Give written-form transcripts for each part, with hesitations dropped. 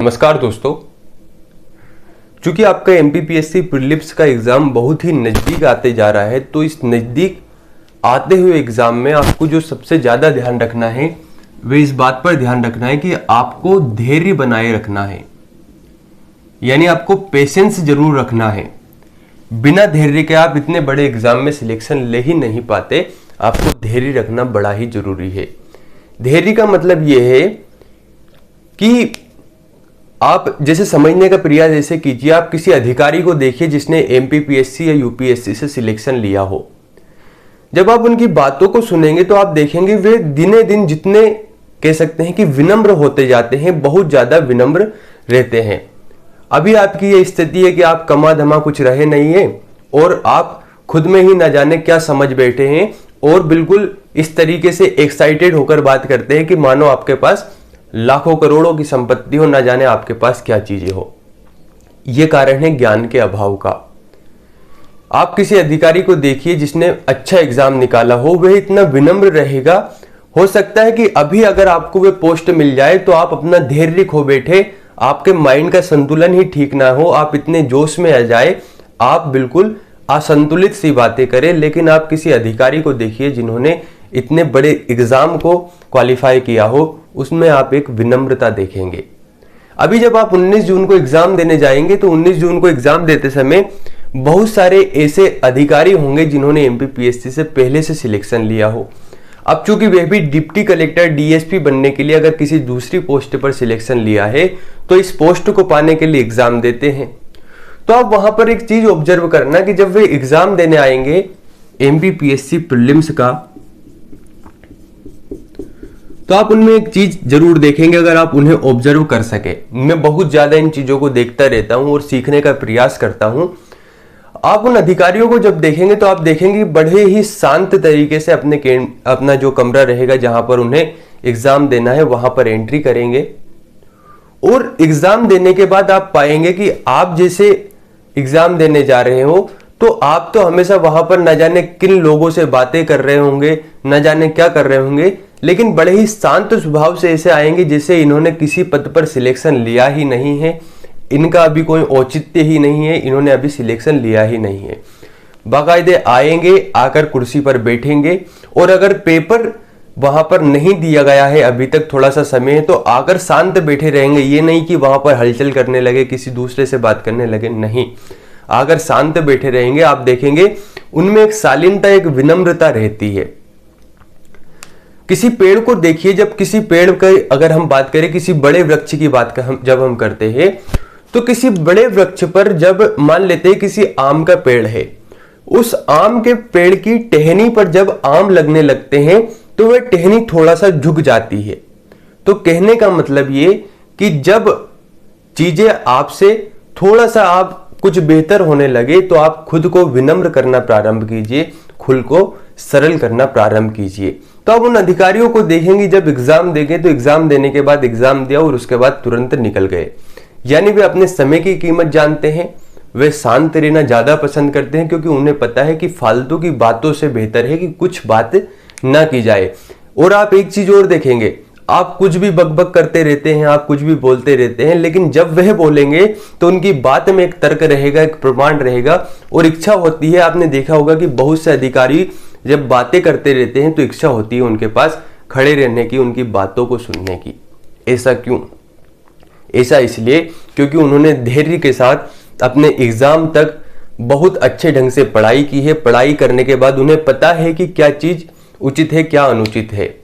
नमस्कार दोस्तों, चूंकि आपका एमपीपीएससी प्रीलिम्स का एग्ज़ाम बहुत ही नज़दीक आते जा रहा है, तो इस नज़दीक आते हुए एग्ज़ाम में आपको जो सबसे ज़्यादा ध्यान रखना है वह इस बात पर ध्यान रखना है कि आपको धैर्य बनाए रखना है। यानी आपको पेशेंस जरूर रखना है। बिना धैर्य के आप इतने बड़े एग्ज़ाम में सिलेक्शन ले ही नहीं पाते। आपको धैर्य रखना बड़ा ही जरूरी है। धैर्य का मतलब यह है कि आप जैसे समझने का प्रयास ऐसे कीजिए, आप किसी अधिकारी को देखिए जिसने एमपीपीएससी या यूपीएससी से सिलेक्शन लिया हो। जब आप उनकी बातों को सुनेंगे तो आप देखेंगे वे दिने दिन जितने कह सकते हैं कि विनम्र होते जाते हैं, बहुत ज्यादा विनम्र रहते हैं। अभी आपकी ये स्थिति है कि आप कमा धमा कुछ रहे नहीं है और आप खुद में ही ना जाने क्या समझ बैठे हैं और बिल्कुल इस तरीके से एक्साइटेड होकर बात करते हैं कि मानो आपके पास लाखों करोड़ों की संपत्ति हो, ना जाने आपके पास क्या चीजें हो। यह कारण है ज्ञान के अभाव का। आप किसी अधिकारी को देखिए जिसने अच्छा एग्जाम निकाला हो, वह इतना विनम्र रहेगा। हो सकता है कि अभी अगर आपको वह पोस्ट मिल जाए तो आप अपना धैर्य खो बैठे, आपके माइंड का संतुलन ही ठीक ना हो, आप इतने जोश में आ जाए, आप बिल्कुल असंतुलित सी बातें करें। लेकिन आप किसी अधिकारी को देखिए जिन्होंने इतने बड़े एग्जाम को क्वालिफाई किया हो, उसमें आप एक विनम्रता देखेंगे। अभी जब आप 19 जून को एग्जाम देने जाएंगे तो 19 जून को एग्जाम देते समय बहुत सारे ऐसे अधिकारी होंगे जिन्होंने एमपीपीएससी से पहले से सिलेक्शन लिया हो। अब चूंकि वे भी डिप्टी कलेक्टर डीएसपी बनने के लिए अगर किसी दूसरी पोस्ट पर सिलेक्शन लिया है तो इस पोस्ट को पाने के लिए एग्जाम देते हैं। तो आप वहां पर एक चीज ऑब्जर्व करना कि जब वे एग्जाम देने आएंगे एमपीपीएससी प्रीलिम्स का, तो आप उनमें एक चीज जरूर देखेंगे अगर आप उन्हें ऑब्जर्व कर सके। मैं बहुत ज्यादा इन चीजों को देखता रहता हूं और सीखने का प्रयास करता हूं। आप उन अधिकारियों को जब देखेंगे तो आप देखेंगे बड़े ही शांत तरीके से अपना जो कमरा रहेगा जहां पर उन्हें एग्जाम देना है वहां पर एंट्री करेंगे। और एग्जाम देने के बाद आप पाएंगे कि आप जैसे एग्जाम देने जा रहे हो तो आप तो हमेशा वहां पर न जाने किन लोगों से बातें कर रहे होंगे, न जाने क्या कर रहे होंगे, लेकिन बड़े ही शांत स्वभाव से ऐसे आएंगे जैसे इन्होंने किसी पद पर सिलेक्शन लिया ही नहीं है, इनका अभी कोई औचित्य ही नहीं है, इन्होंने अभी सिलेक्शन लिया ही नहीं है। बाकायदे आएंगे, आकर कुर्सी पर बैठेंगे और अगर पेपर वहां पर नहीं दिया गया है, अभी तक थोड़ा सा समय है, तो आकर शांत बैठे रहेंगे। ये नहीं कि वहां पर हलचल करने लगे, किसी दूसरे से बात करने लगे, नहीं, आकर शांत बैठे रहेंगे। आप देखेंगे उनमें एक शालीनता, एक विनम्रता रहती है। किसी पेड़ को देखिए, जब किसी पेड़ का अगर हम बात करें, किसी बड़े वृक्ष की बात जब हम करते हैं तो किसी बड़े वृक्ष पर जब मान लेते हैं किसी आम का पेड़ है, उस आम के पेड़ की टहनी पर जब आम लगने लगते हैं तो वह टहनी थोड़ा सा झुक जाती है। तो कहने का मतलब ये कि जब चीजें आपसे थोड़ा सा आप कुछ बेहतर होने लगे तो आप खुद को विनम्र करना प्रारंभ कीजिए, खुद को सरल करना प्रारंभ कीजिए। तो आप उन अधिकारियों को देखेंगे जब एग्जाम देंगे तो एग्जाम देने के बाद एग्जाम दिया और उसके बाद तुरंत निकल गए। यानी वे अपने समय की कीमत जानते हैं, वे शांत रहना ज्यादा पसंद करते हैं क्योंकि उन्हें पता है कि फालतू की बातों से बेहतर है कि कुछ बात ना की जाए। और आप एक चीज और देखेंगे, आप कुछ भी बकबक करते रहते हैं, आप कुछ भी बोलते रहते हैं, लेकिन जब वह बोलेंगे तो उनकी बात में एक तर्क रहेगा, एक प्रमाण रहेगा और इच्छा होती है। आपने देखा होगा कि बहुत से अधिकारी जब बातें करते रहते हैं तो इच्छा होती है उनके पास खड़े रहने की, उनकी बातों को सुनने की। ऐसा क्यों? ऐसा इसलिए क्योंकि उन्होंने धैर्य के साथ अपने एग्जाम तक बहुत अच्छे ढंग से पढ़ाई की है। पढ़ाई करने के बाद उन्हें पता है कि क्या चीज उचित है, क्या अनुचित है।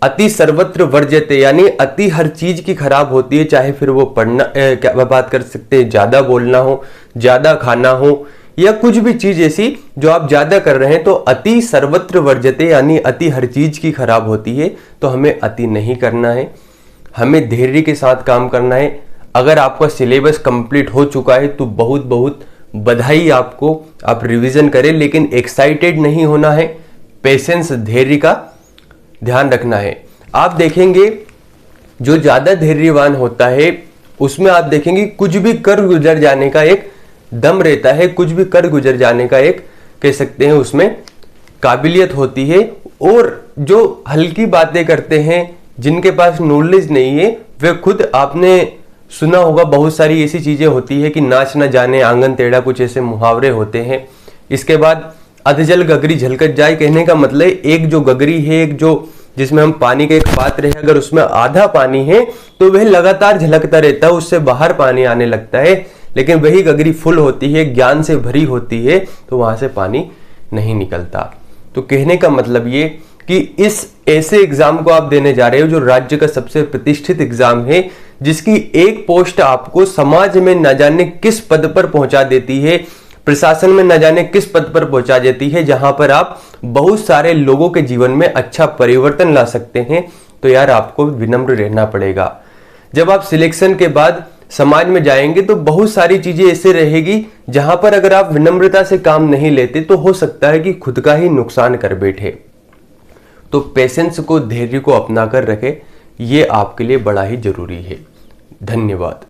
अति सर्वत्र वर्ज्यते, यानी अति हर चीज की खराब होती है, चाहे फिर वो पढ़ना क्या बात कर सकते हैं, ज्यादा बोलना हो, ज्यादा खाना हो या कुछ भी चीज ऐसी जो आप ज्यादा कर रहे हैं, तो अति सर्वत्र वर्ज्यते यानी अति हर चीज की खराब होती है। तो हमें अति नहीं करना है, हमें धैर्य के साथ काम करना है। अगर आपका सिलेबस कंप्लीट हो चुका है तो बहुत बहुत बधाई आपको, आप रिवीजन करें, लेकिन एक्साइटेड नहीं होना है। पेशेंस, धैर्य का ध्यान रखना है। आप देखेंगे जो ज्यादा धैर्यवान होता है उसमें आप देखेंगे कुछ भी कर गुजर जाने का एक दम रहता है, कुछ भी कर गुजर जाने का एक कह सकते हैं उसमें काबिलियत होती है। और जो हल्की बातें करते हैं, जिनके पास नॉलेज नहीं है, वे खुद आपने सुना होगा बहुत सारी ऐसी चीजें होती है कि नाच न जाने आंगन टेढ़ा, कुछ ऐसे मुहावरे होते हैं। इसके बाद अधजल गगरी झलकत जाए, कहने का मतलब एक जो गगरी है, एक जो जिसमें हम पानी का एक पात्र है, अगर उसमें आधा पानी है तो वह लगातार झलकता रहता है, उससे बाहर पानी आने लगता है। लेकिन वही गगरी फुल होती है, ज्ञान से भरी होती है, तो वहां से पानी नहीं निकलता। तो कहने का मतलब ये कि इस ऐसे एग्जाम को आप देने जा रहे हो जो राज्य का सबसे प्रतिष्ठित एग्जाम है, जिसकी एक पोस्ट आपको समाज में न जाने किस पद पर पहुंचा देती है, प्रशासन में न जाने किस पद पर पहुंचा देती है, जहां पर आप बहुत सारे लोगों के जीवन में अच्छा परिवर्तन ला सकते हैं। तो यार आपको विनम्र रहना पड़ेगा। जब आप सिलेक्शन के बाद समाज में जाएंगे तो बहुत सारी चीजें ऐसे रहेगी जहां पर अगर आप विनम्रता से काम नहीं लेते तो हो सकता है कि खुद का ही नुकसान कर बैठे। तो पेशेंस को, धैर्य को अपना कर रखे, ये आपके लिए बड़ा ही जरूरी है। धन्यवाद।